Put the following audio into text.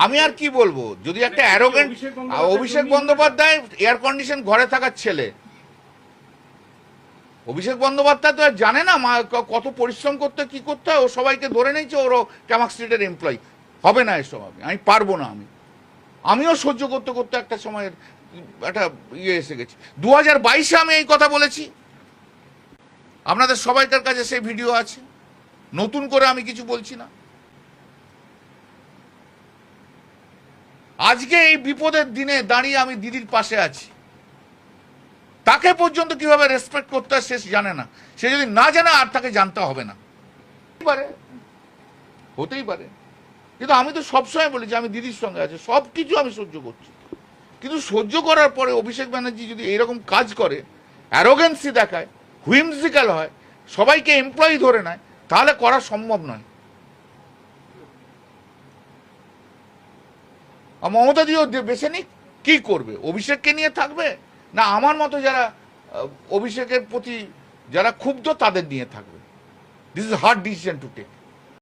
আমি আর কি বলবো, যদি একটা arrogant Abhishek Bandyopadhyay air condition ঘরে থাকার ছেলে, অভিষেক বন্দ্যোপাধ্যায় তো আর জানে না কত পরিশ্রম করতে কি করতে হয়, ও সবাইকে ধরে নিয়েছে ওরও ক্যামাক স্ট্রিটের এমপ্লয়ি। হবে না এসব, আমি পারবো না। আমিও সহ্য করতে করতে একটা সময়ের একটা ইয়ে এসে গেছি। 2022-এ আমি এই কথা বলেছি, আপনাদের সবাইকার কাছে সেই ভিডিও আছে, নতুন করে আমি কিছু বলছি না। আজকে এই বিপদের দিনে দাঁড়িয়ে আমি দিদির পাশে আছি। তাকে পর্যন্ত কিভাবে রেসপেক্ট করতে হয় সে জানে না। সে যদি না জানে আর তাকে জানতে হবে না, হতেই পারে। কিন্তু আমি তো সবসময় বলি যে আমি দিদির সঙ্গে আছি, সব কিছু আমি সহ্য করছি। কিন্তু সহ্য করার পরে অভিষেক ব্যানার্জি যদি এইরকম কাজ করে, অ্যারোগেন্সি দেখায়, হুইমজিক্যাল হয়, সবাইকে এমপ্লয়ি ধরে নেয়, তাহলে করা সম্ভব নয়। আর মমতা দিও বেছে নিক, কি করবে? অভিষেককে নিয়ে থাকবে, না আমার মতো যারা অভিষেকের প্রতি যারা ক্ষুব্ধ তাদের নিয়ে থাকবে? This is hard decision to take.